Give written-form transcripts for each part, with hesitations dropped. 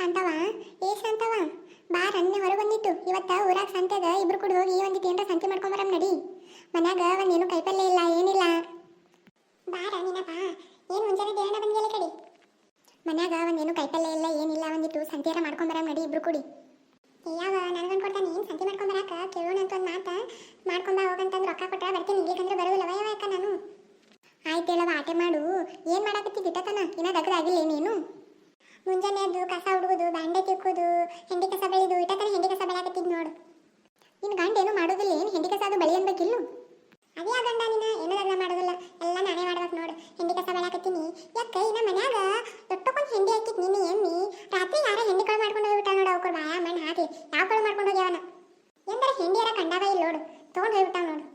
ಶಾಂತವ, ಏ ಶಾಂತವ, ಬಾ ರನ್ನೆ ಹೊರಗೆ ಬಂದಿತ್ತು. ಇವತ್ತ ಊರಾಗ ಸಂತೆಗ ಇಬ್ರು ಕೂಡ ಹೋಗಿ ಒಂದಿಟ್ಟು ಏನರ ಸಂತೆ ಮಾಡ್ಕೊಂಬರಮ್ ನಡಿ. ಮನ್ಯಾಗ ಒಂದೇನು ಕೈಪಲ್ಯ ಇಲ್ಲ, ಏನಿಲ್ಲ. ಬಾರ ನೀನ ಬಾ. ಏನು ಮುಂಜಾನೆ ದೇವಣ್ಣ ಬಂದಿಲ್ಲ ಕಡಿ. ಮನ್ಯಾಗ ಒಂದೇನು ಕೈಪಲ್ಯ ಇಲ್ಲ, ಏನಿಲ್ಲ. ಒಂದಿಟ್ಟು ಸಂತೆಯರ ಮಾಡ್ಕೊಂಬರಮ್ ನಡಿ ಇಬ್ರು ಕೂಡಿ. ಯಾವ ನನಗನ್ ಕೊಡ್ತಾನೆ ಏನು ಸಂತೆ ಮಾಡ್ಕೊಂಬರಾಕ? ಕೇಳೋಣ ಅಂತ ಒಂದು ಮಾತು. ಮಾಡ್ಕೊಂಬ ಹೋಗಂತಂದು ರೊಕ್ಕ ಕೊಟ್ಟ ಬರ್ತೀನಿ. ಇಲ್ಲಿಕಂದ್ರೆ ಬರೋದಿಲ್ಲವ ಯಾಕ ನಾನು. ಆಯ್ತು ಹೇಳವ, ಆಟೆ ಮಾಡು. ಏನು ಮಾಡಾಕತ್ತಿದ್ದ ಇಟ್ಟತನ? ಇನ್ನ ದಗದಾಗಿಲ್ಲ ಏನೇನು? ಮುಂಜಾನೆ ಎದ್ದು ಕಸ ಹುಡುಗುದು, ಬಾಂಡೆ ತಿಕ್ಕೋದು, ಹೆಂಡಿ ಕಸ ಬೆಳೆದು ಇಟ್ಟತನ ಹೆಂಡಿ ಕಸ ಬೆಳಾಕತ್ತಿದ್ ನೋಡು. ನಿನ್ನ ಗಂಡ ಏನು ಮಾಡೋದಿಲ್ಲ ಏನು? ಹೆಂಡಿ ಕಸ ಅದು ಬಳಿ ಅನ್ಬೇಕಿಲ್ಲು? ಅದೇ ಆ ಗಂಡ ನೀನು ಏನದಲ್ಲ ಮಾಡೋದಿಲ್ಲ, ಎಲ್ಲ ನಾನೇ ಮಾಡ್ಬೇಕು ನೋಡು. ಹೆಂಡಿ ಕಸ ಬೆಳಾಕತ್ತೀನಿ. ಯಾಕ ಇನ್ನ ಮನ್ಯಾಗ ದೊಡ್ಡಕೊಂದು ಹೆಂಡಿ ಹಾಕಿತ್ ನೀನು ಎಮ್ಮಿ. ರಾತ್ರಿ ಯಾರ ಹೆಂಡಿ ಕಳು ಮಾಡ್ಕೊಂಡು ಹೋಗ್ಬಿಟ್ಟ ನೋಡು. ಅವ್ರು ಬಾಯ ಮಣ್ಣು ಹಾಕಿ ಯಾವ ಕಳು ಮಾಡ್ಕೊಂಡು ಹೋಗ್ಯಾವನ ಎಂದರೆ ಹೆಂಡಿಯರ ಕಂಡಾವ ಇಲ್ಲಿ ನೋಡು, ತೊಗೊಂಡು ಹೋಗ್ಬಿಟ್ಟಾವ ನೋಡು.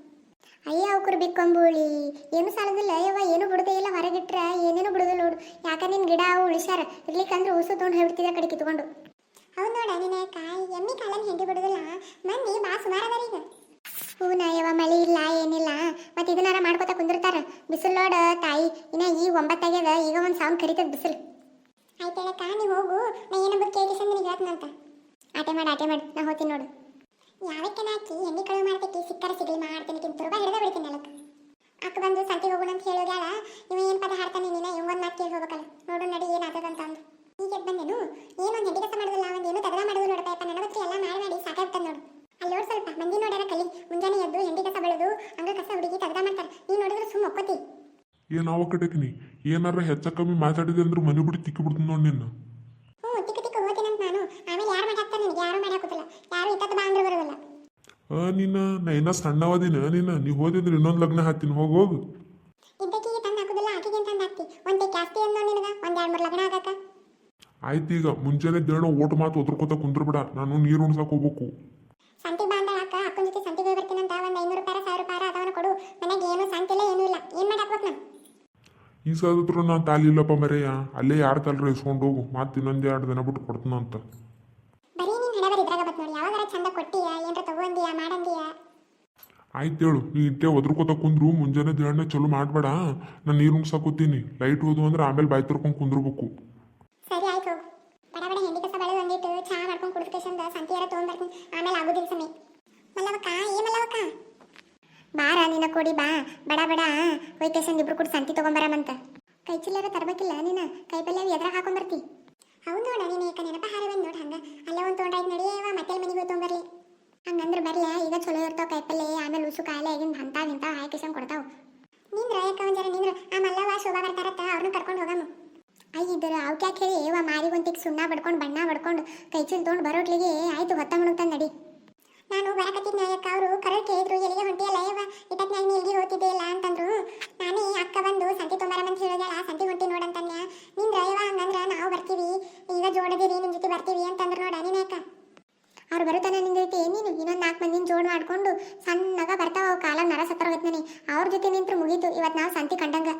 ಅಯ್ಯ ಅವ್ಕರು ಬಿಕ್ಕೊಂಬುಳಿ ಏನು ಸಾಲದಿಲ್ಲ ಯವ್ವ. ಏನು ಬಿಡುದೇ ಇಲ್ಲ, ಹೊರಗಿಟ್ರ ಏನೇನು ಬಿಡುದಿಲ್ಲ ನೋಡು. ಯಾಕ ನಿನ್ ಗಿಡ ಅವು ಉಳಿಸ್ಯಾರ, ಇರ್ಲಿಕ್ಕಂದ್ರೆ ಉಸು ತೊಗೊಂಡು ಹೋಗ್ಬಿಡ್ತಿದ್ದ ಕಡೆ ಕಿತ್ಕೊಂಡು. ಹೌದು ನೋಡ ನಿನ್ನ ಕಾಯಿ ಎಮ್ಮಿ ಕಾಲಲ್ಲಿ ಹೆಂಡಿ ಬಿಡುದಿಲ್ಲ. ಮಂದಿ ಬಾ ಸುಮಾರು ಅದಾರ ಈಗ. ಹೂನ ಯವ್ವ, ಮಳಿ ಇಲ್ಲ ಏನಿಲ್ಲ. ಮತ್ತೆ ಇದನ್ನಾರ ಮಾಡ್ಕೊತ ಕುಂದಿರ್ತಾರ. ಬಿಸಿಲು ನೋಡ ತಾಯಿ, ಇನ್ನ ಈ 9 ಆಗ್ಯದ, ಈಗ ಒಂದು ಸಾವ್ನ ಕರಿತದ ಬಿಸಿಲು. ಆಯ್ತೇಳಕ್ಕ, ನೀವು ಹೋಗು. ನಾ ಏನಂಬುದು ಕೇಳಿಸಂದ್ರೆ ನಿಂಗೆ ಹೇಳ್ತನಂತ. ಆಟೆ ಮಾಡಿ ನಾ ಹೋಗ್ತೀನಿ ನೋಡು. ಯಾವಕ್ಕೆ ಹಾಕಿ ಎಣ್ಣೆ ಕಳುವು ಮಾಡ್ತೈತಿ, ಸಿಕ್ಕರ ಸಿಗಲಿ ಮಾಡ್ತೀನಿ. ತುರ್ಬ ಹಿಡಿದ ಬಿಡ್ತೀನಿ ಅಲ್ಲಕ್ಕ. ಅಕ್ಕ ಬಂದು ಸಂತೆಗೆ ಹೋಗೋಣ ಅಂತ ಹೇಳೋಗ್ಯಾಳ. ಇವ ಏನು ಪದ ಹಾಡ್ತಾನೆ ನೀನ, ಇವಂಗೊಂದು ಮಾತು ಕೇಳಿ ಹೋಗ್ಬೇಕಲ್ಲ. ನೋಡು ನಡಿ ಏನಾಗ್ತದಂತ ಅಂದು. ಈಗ ಬಂದೇನು ಏನೊಂದು ಹೆಂಡಿ ಕಸ ಮಾಡೋದಿಲ್ಲ, ಒಂದು ಏನು ತಗದ ಮಾಡೋದು ನೋಡಪ್ಪ. ನನಗತ್ರಿ ಎಲ್ಲ ಮಾಡಿ ಸಾಕಾಗ್ತದೆ ನೋಡು. ಅಲ್ಲಿ ನೋಡಿ ಸ್ವಲ್ಪ ಮಂದಿ ನೋಡ್ಯಾರ ಕಲಿ. ಮುಂಜಾನೆ ಎದ್ದು ಹೆಂಡಿ ಕಸ ಬೆಳೆದು ಹಂಗ ಕಸ ಹುಡುಗಿ ತಗದ ಮಾಡ್ತಾರೆ. ನೀನು ನೋಡಿದ್ರೆ ಸುಮ್ಮ ಒಪ್ಪತಿ. ಏನು ಅವ ಕಟಕ್ನಿ ಏನಾರ ಹೆಚ್ಚ ಕಮ್ಮಿ ಮಾತಾಡಿದೆ ಅಂದ್ರೆ ಮನೆ ಬಿಟ್ಟು ತಿಕ್ಕಿ ಬಿಡ್ತೀನಿ ನೋಡಿ ನಿನ್ನ. ತಿಕ್ಕ ಹೋಗ್ತೀನಂತ ನಾನು. ಆಮೇಲೆ ಯಾರು ಮಾಡಿ ಹಾಕ್ತಾರೆ ನಿನಗೆ? ಯಾರು ಮಾಡಿ ಹಾಕುತ್ತಿಲ್ಲ. ಯಾರು ಇತ್ತದ ಬಾ ಅಂದ್ರೆ ಬರೋದಿಲ್ಲ. ನೀನ ನಾ ಏನ ಸಣ್ಣವದಿನ ನೀನು ಹೋದಿದ್ರೆ ಇನ್ನೊಂದು ಲಗ್ನ ಹಾಕ್ತೀನಿ. ಹೋಗು. ಇದ್ದಕ್ಕಿಗೆ ತಂದು ಹಾಕುದಿಲ್ಲ, ಆಕೆಗೆ ತಂದು ಹಾಕ್ತಿ. ಒಂದೇ ಜಾಸ್ತಿ ಅನ್ನೋ ನಿನಗ ಒಂದು 2-3 ಲಗ್ನ ಆಗಕ್ಕ. ಆಯ್ತು, ಈಗ ಮುಂಜಾನೆ ದೇಣ ಓಟ್ ಮಾತು ಒದ್ರಕೋತ ಕುಂದ್ರಬೇಡ. ನಾನು ನೀರು ಉಣ್ಸಕ್ ಹೋಗ್ಬೇಕು. ಸಂತಿಗೆ ಬಂದ ಅಕ್ಕ, ಅಕ್ಕನ ಜೊತೆ ಸಂತಿಗೆ ಹೋಗಿ ಬರ್ತೀನಂತ. ಒಂದು 500 ರೂಪಾಯಿ 1000 ರೂಪಾಯಿ ಅದವನ್ನ ಕೊಡು. ಮನೆಗೆ ಏನು ಸಂತಿಲ್ಲ ಏನೂ ಇಲ್ಲ. ಏನು ಮಾಡಿ ಹಾಕ್ಬೇಕು ನಾನು? ಈ ಸಾದ್ರು ನಾನು ತಾಲಿ ಇಲ್ಲಪ್ಪ ಮರೆಯ. ಅಲ್ಲೇ ಯಾರು ತಲ್ರಿ ಇಸ್ಕೊಂಡು ಹೋಗು. ಮತ್ತೆ ಇನ್ನೊಂದು 2 ದಿನ ಬಿಟ್ಟು ಕೊಡ್ತೀನ ಅಂತ. ಬರೀ ನೀನು ಹಣೆ ಬರೀ ಇದ್ರಾಗ ಬತ್ ನೋಡಿ. ಯಾವಾಗಾರ ಚಂದ ಕೊಟ್ಟಿಯ, ಏನರ ತಗೊಂಡಿಯ, ಮಾಡಂದಿಯ? ಆಯ್ತು ಹೇಳು. ನೀ ಇಟ್ಟೆ ಒದ್ರಕೋತ ಕುಂದ್ರು. ಮುಂಜಾನೆ ದೇಣ್ಣ ಚಲೋ ಮಾಡಬೇಡ. ನಾನು ನೀರು ಉಣ್ಸಾಕೋತೀನಿ. ಲೈಟ್ ಹೋದು ಅಂದ್ರೆ ಆಮೇಲೆ ಬಾಯಿ ತುರ್ಕೊಂಡು ಕುಂದ್ರಬೇಕು. ಸರಿ ಆಯ್ತು ಹೋಗು. ಬಡ ಹೆಂಡಿ ಕಸ ಬೆಳೆದು ಒಂದಿಟ್ಟು ಚಹಾ ಮಾಡ್ಕೊಂಡು ಕುಡಿಸ್ಕೇಶಂದ ಸಂತಿಯಾರ ತೊಗೊಂಡ್ಬರ್ತೀನಿ. ಆಮೇಲೆ ಆಗೋದಿಲ್ಲ ಸಮಯ. ಮಲ್ಲವಕ್ಕ, ಮಲ್ಲವಕ್ಕ ಬಾರ ನಿನ್ನ ಕೊಡಿ ಬಾ. ಬಡ ಹೋಯ್ಕೇಶಂದ್ ಇಬ್ರು ಕೂಡ ಸಂತಿ ತೊಗೊಂಬರಮಂತ. ಕೈ ಚಿಲ್ಲರ ತರಬೇಕಿಲ್ಲ ನೀನು? ಕೈಪಲ್ಯ ಎದ್ರಾಗ ಹಾಕೊಂಡ್ಬರ್ತಿ. ಹೌದು ನೋಡ, ನೀನು ಏಕ ನೆನಪ ಹಾರಿ ಬಂದು ನೋಡಿ. ಹಂಗೆ ಅಲ್ಲೇ ಒಂದು ತೊಗೊಂಡಾಯ್ತು ನಡಿಯವ. ಮತ್ತೆ ಮನೆಗೆ ಹೋಗಿ ತೊಗೊಂಬರ್ಲಿ. ಹಂಗಂದ್ರೆ ಬರ್ಲ. ಈಗ ಚಲೋ ಇರ್ತಾವ ಕೈಪಲ್ಯ. ಆಮೇಲೆ ಉಸು ಕಾಯಿಲೆ ಆಗಿನ ಅಂತಾವ್ ಹಾಕಿಸಂಗ್ ಕೊಡ್ತಾವ. ನಿಂದ್ರ ಯಾಕ ಒಂಜರ ನಿಂದ್ರ. ಆ ಮಲ್ಲವ ಶೋಭಾ ಬರ್ತಾರತ್ತ, ಅವ್ರನ್ನ ಕರ್ಕೊಂಡು ಹೋಗಮ್ಮ. ಇದ್ರ ಅವ್ಕ್ಯಾಕೆ ಹೇಳಿ ಏವ ಮಾರಿಗೊಂತಿಗೆ ಸುಣ್ಣ ಬಡ್ಕೊಂಡು ಬಣ್ಣ ಬಡ್ಕೊಂಡು ಕೈ ಚೀಲ ತೊಗೊಂಡು ಬರೋಟ್ಲಿಗೆ ಆಯ್ತು ಹೊತ್ತ ಮುಣುಗ್ತಾನೆ ನಡಿ. ನಾನು ಬರಕತ್ತಿದ್ನ ಯಾಕ ಅವರು ಕರೆಕ್ಟ್ ಹೇಳಿದ್ರು. ಎಲ್ಲಿಗೆ ಹೊಂಟಿಯಲ್ಲ ಯವ್ವ, ಇಟ್ಟತ್ನಾಗ ನೀ ಎಲ್ಲಿಗೆ ಹೋಗ್ತಿದ್ದೆ ಇಲ್ಲ ಅಂತಂದ್ರು. ನಾನೇ ಅಕ್ಕ ಬಂದು ಸಂತಿ ತೊಂಬರಮಂತ ಹೇಳಿದ್ಯಾಳ. ಸಂತಿ ಹೊಂಟಿ ನೋಡಂತನ್ಯ. ನಿಂದ್ರ ಯವ್ವ ಹಂಗಂದ್ರ ನಾವು ಬರ್ತೀವಿ, ಈಗ ಜೋಡದಿರಿ, ನಿಮ್ಮ ಜೊತೆ ಬರ್ತೀವಿ ಅಂತಂದ್ರು ನೋಡ. ನೀನು ಯಾಕ ಅವ್ರು ಬರುತ್ತಾನೆ ನಿಂದೈತಿ. ನೀನು ಇನ್ನೊಂದು 4 ಮಂದಿನ ಜೋಡ್ ಮಾಡ್ಕೊಂಡು ಸಣ್ಣಗ ಬರ್ತಾವ. ಅವು ಕಾಲಾಗ ನರ ಸತ್ತರ ಹೋಗ್ತಾನೆ. ಅವ್ರ ಜೊತೆ ನಿಂತ್ರು ಮುಗೀತು ಇವತ್ತು ನಾವು ಸಂತಿ ಕಂಡಂಗ.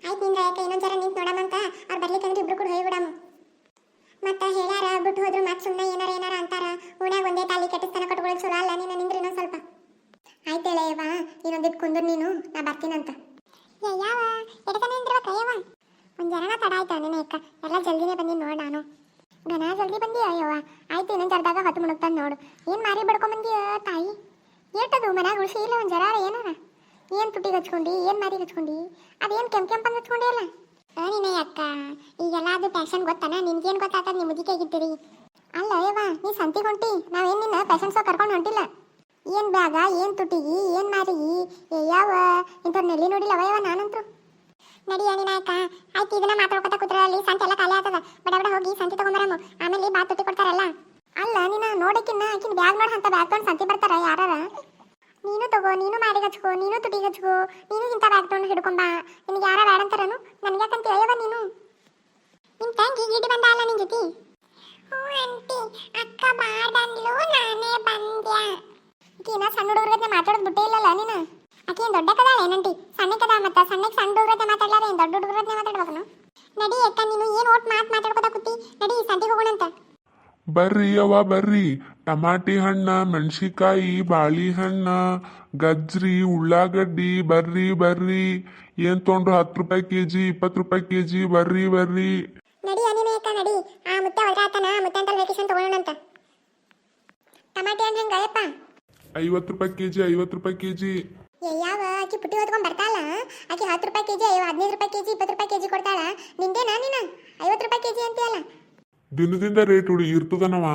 ಆಯ್ತು ನಿಂದ್ರ ಯಾಕೆ ಇನ್ನೊಂದು ಜರ ನಿಂತು ನೋಡಮಂತ. ಅವ್ರು ಬರ್ಲಿಕ್ಕಂದ್ರೆ ಇಬ್ರು ಕೂಡ ಹೋಗ್ಬಿಡಮ್ಮ. ಮತ್ತೆ ಹೇಳ್ಯಾರ ಬಿಟ್ಟು ಹೋದ್ರು ಮತ್ತೆ ಸುಮ್ಮನೆ ಏನಾರ ಅಂತಾರ. ಓಣ್ಯಾಗ ಒಂದೇ ತಾಲಿ ಕೆಟ್ಟಿಸ್ತಾನ ಕಟ್ಕೊಳ್ಳೋದು ಚಲೋ ಅಲ್ಲ. ನೀನು ನಿಂದ್ರೆ ಇನ್ನೊಂದು ಸ್ವಲ್ಪ. ಆಯ್ತೇಳ ಯವ್ವ, ಇನ್ನೊಂದಿಟ್ಟು ಕುಂದ್ರು ನೀನು, ನಾ ಬರ್ತೀನಂತ. ಯಾವ ಎಡತಾನೆ ಅಂದ್ರವ ಕಯ್ಯವ. ಒಂದು ಜನ ತಡ ಆಯ್ತಾ ನೀನು ಅಕ್ಕ? ಎಲ್ಲ ಜಲ್ದಿನೇ ಬಂದೀನಿ ನೋಡಿ ನಾನು. ಗನ ಜಲ್ದಿ ಬಂದಿಯ ಯವ್ವ? ಆಯ್ತು ಇನ್ನೊಂದು ಜರದಾಗ ಹೊತ್ತು ಮುಣುಗ್ತಾನೆ ನೋಡು. ಏನು ಮಾರಿ ಬಡ್ಕೊಂಬಂದಿಯ ತಾಯಿ? ಏಟದು ಮನ್ಯಾಗ ಉಳಿಸಿ ಇಲ್ಲ ಒಂದು ಜರ ಏನಾರ? ಏನು ತುಟಿಗೆ ಹಚ್ಕೊಂಡು, ಏನು ಮಾರಿಗೆ ಹಚ್ಕೊಂಡು, ಅದೇನು ಕೆಂಪಂದು ಹಚ್ಕೊಂಡಿ ಅಲ್ಲ? ನೀನೇ ಅಕ್ಕ, ಈಗೆಲ್ಲ ಅದು ಫ್ಯಾಷನ್ ಗೊತ್ತಾನ? ನಿನ್ಗೇನು ಗೊತ್ತಾಗ್ತದೆ? ನೀವು ಮುದುಕಿಯಾಗಿದ್ದೀರಿ ಅಲ್ಲ ಯವ್ವ. ನೀ ಸಂತಿಗೆ ಹೊಂಟಿ, ನಾವೇನು ನಿನ್ನ ಫ್ಯಾಷನ್ ಶೋ ಕರ್ಕೊಂಡು ಹೊಂಟಿಲ್ಲ. ಏನು ಬ್ಯಾಗ, ಏನು ತುಟಿಗಿ, ಏನು ಮಾರಿಗಿ, ಯಾವ ಇಂಥವ್ರು ನೆಲ್ಲಿ ನೋಡಿಲ್ಲ ಅವಯವ ನಾನಂತರು. ನಡಿ ನೀನ ಅಕ್ಕ. ಆಯ್ತು ಇದನ್ನ ಮಾತಾಡ್ಕೊತ ಕೂತ್ರಲ್ಲಿ ಸಂತೆ ಎಲ್ಲ ಖಾಲಿ ಆಗ್ತದ. ಬಡ ಹೋಗಿ ಸಂತಿ ತೊಗೊಂಬರಮ್ಮ. ಆಮೇಲೆ ಬಾ ತುಟಿ ಕೊಡ್ತಾರಲ್ಲ. ಅಲ್ಲ ನೀನು ನೋಡಕ್ಕಿನ್ನ ಆಕಿನ ಬ್ಯಾಗ್ ಮಾಡಿ ಅಂತ ಬ್ಯಾಗ್ ತೊಗೊಂಡು ಸಂತಿ ಬರ್ತಾರ ಯಾರಾರ? ನೀನು ತಗೋ, ನೀನು ಮಾರಿಗೆ ಹಚ್ಕೋ, ನೀನು ತುಟಿಗೆ ಹಚ್ಕೋ, ನೀನು ಇಂಥ ಬ್ಯಾಗ್ ತೊಗೊಂಡು ಹಿಡ್ಕೊಂಬ. ನಿನಗೆ ಯಾರ ಬ್ಯಾಡ ಅಂತಾರನು? ನನಗೆ ಯಾಕಂತ ಹೇಳವ ನೀನು? ನಿಮ್ಮ ತಂಗಿ ಗಿಡಿ ಬಂದ ಅಲ್ಲ ನಿನ್ನ ಜೊತೆ? ಹ್ಞೂ ಆಂಟಿ, ಅಕ್ಕ ಬಾಡಂದ್ಲು, ನಾನೇ ಬಂದ್ಯಾ. ಈಕಿನ ಸಣ್ಣ ಹುಡುಗರತ್ತೆ ಮಾತಾಡೋದು ಬಿಟ್ಟೇ ಇಲ್ಲಲ್ಲ ನೀನು? ಆಕೆ ಏನು ದೊಡ್ಡ ಕದಾಳ ಏನಂಟಿ? ಸಣ್ಣ ಕದ ಮತ್ತೆ ಸಣ್ಣಕ್ಕೆ ಸಣ್ಣ ಹುಡುಗರತ್ತೆ ಮಾತಾಡ್ಲಾರ ಏನು ದೊಡ್ಡ ಹುಡುಗರತ್ತೆ ಮಾತಾಡ್ಬೇಕು? ನಡಿ ಅಕ್ಕ, ನೀನು ಏನು ಒಟ್ಟು ಮಾತಾಡ್ಕೊತಾ ಕೂತಿ. ನಡಿ ಸಂತಿಗೆ ಹೋಗೋಣಂತ. ಬರ್ರಿ ಅವ್ವ ಬರ್ರಿ. ಟಮಾಟಿ ಹಣ್ಣ, ಮೆಣಸಿಕಾಯಿ, ಬಾಳಿಹಣ್ಣ, ಗಜ್ರಿ, ಉಳ್ಳಾಗಡ್ಡಿ, ಬರ್ರಿ. ಏನು ತೊಗೊಂಡ್ರು? 10 ರೂಪಾಯಿ ಕೆಜಿ, 20 ರೂಪಾಯಿ ಕೆಜಿ. ಬರ್ರಿ. ನಡಿ ಅನಿನೇ ಅಕ್ಕ ನಡಿ. ಆ ಮುತ್ತೆ ಒದರಾತನ ಮುತ್ತಂತಲ್ ವೆಕೇಶನ್ ತಗೊಳ್ಳೋಣಂತ. ಟಮಾಟೆ ಹಣ್ಣು ಹೆಂಗಯಪ್ಪ? 50 ರೂಪಾಯಿ ಕೆಜಿ, 50 ರೂಪಾಯಿ ಕೆಜಿ. ಯಾವ ಆಕಿ ಪುಟ್ಟಿ ಹೊತ್ಕೊಂಡ್ ಬರ್ತಾಳ, ಆಕಿ 10 ರೂಪಾಯಿ ಕೆಜಿ, 15 ರೂಪಾಯಿ ಕೆಜಿ, 20 ರೂಪಾಯಿ ಕೆಜಿ ಕೊಡ್ತಾಳ. ನಿಂದೇನಾ ನೀನು 50 ರೂಪಾಯಿ ಕೆಜಿ ಅಂತೀಯಲ್ಲ? ದಿನದಿಂದ ರೇಟ್ ಇರ್ತದನವ.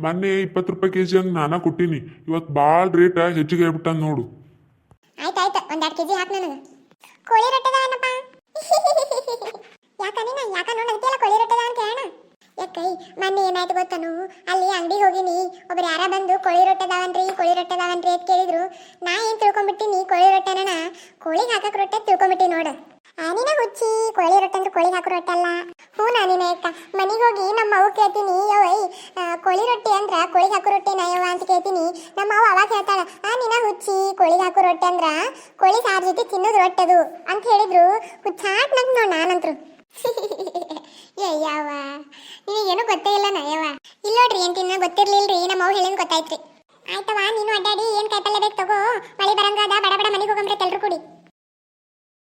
ಮೊನ್ನೆ 20 ರೂಪಾಯಿ ಕೆಜಿ ಹಂಗೆ ನಾನಾ ಕೊಟ್ಟಿನಿ. ಇವತ್ತು ಭಾಳ ರೇಟ್ ಹೆಚ್ಚಿಗೆ ಆಗ್ಬಿಟ್ಟ ನೋಡು. ಆಯ್ತಾಯ್ತು, ಒಂದ್ 2 ಕೆಜಿ ಹಾಕ್ ನನಗೆ. ಕೋಳಿ ರೊಟ್ಟೆದಾವನಪ್ಪ. ಯಾಕ ನೀನ ಯಾಕ ನೋಡಂತಿಯಲ್ಲ ಕೋಳಿ ರೊಟ್ಟೆದ ಅಂತ ಹೇಳ. ಯಾಕೈ ಮೊನ್ನೆ ಏನಾಯ್ತು ಗೊತ್ತನು, ಅಲ್ಲಿ ಅಂಗಡಿ ಹೋಗಿನಿ, ಒಬ್ರು ಯಾರ ಬಂದು ಕೋಳಿ ರೊಟ್ಟೆದಾವನ್ರಿ ಕೋಳಿ ರೊಟ್ಟೆದಾವನ್ರಿ ಅಂತ ಕೇಳಿದ್ರು. ನಾ ಏನ್ ತಿಳ್ಕೊಂಡ್ಬಿಟ್ಟಿನಿ, ಕೋಳಿ ರೊಟ್ಟೆನ ಕೋಳಿಗೆ ಹಾಕಕ್ ರೊಟ್ಟೆ ತಿಳ್ಕೊಂಡ್ಬಿಟ್ಟಿ ನೋಡು. ನೀನ ಹುಚ್ಚಿ, ಕೋಳಿ ರೊಟ್ಟೆ ಅಂದ್ರೆ ಕೋಳಿಗೆ ಹಾಕೋ ರೊಟ್ಟೆ ಅಲ್ಲ. ಹ್ಞೂ ನಾನಿನ ಅಕ್ಕ ಮನೆಗೆ ಹೋಗಿ ನಮ್ಮ ಅವ್ವ ಕೇಳ್ತೀನಿ, ಯವ್ವೈ ಕೋಳಿ ರೊಟ್ಟಿ ಅಂದ್ರ ಕೋಳಿಗೆ ಹಾಕೋ ರೊಟ್ಟಿನ ಯವ್ವ ಅಂತ ಕೇಳ್ತೀನಿ. ನಮ್ಮ ಅವ್ವ ಅವಾಗ ಹೇಳ್ತಾಳ, ನೀನ ಹುಚ್ಚಿ, ಕೋಳಿಗೆ ಹಾಕೋ ರೊಟ್ಟೆ ಅಂದ್ರ ಕೋಳಿ ಸಾರು ಜೊತೆ ತಿನ್ನೋದು ರೊಟ್ಟೆದು ಅಂತ ಹೇಳಿದ್ರು. ಹುಚ್ಚಾಟ್ ನಂಗೆ ನೋಡ್ ನಾನಂತ್ರು. ಯವ್ವ ನಿನಗೇನು ಗೊತ್ತೇ ಇಲ್ಲ ನಯವ್ವ. ಇಲ್ಲ ನೋಡ್ರಿ ಏನ್ ತಿನ್ನ ಗೊತ್ತಿರ್ಲಿಲ್ರಿ, ನಮ್ಮ ಅವ್ವ ಹೇಳಿದ್ ಗೊತ್ತಾಯ್ತ್ರಿ. ಆಯ್ತವಾ ನೀನು ಅಡ್ಡಾಡಿ ಏನ್ ಕಾಯಿಪಲ್ಲೆ ಬೇಕು ತಗೋ, ಮಳೆ ಬರಂಗಾದ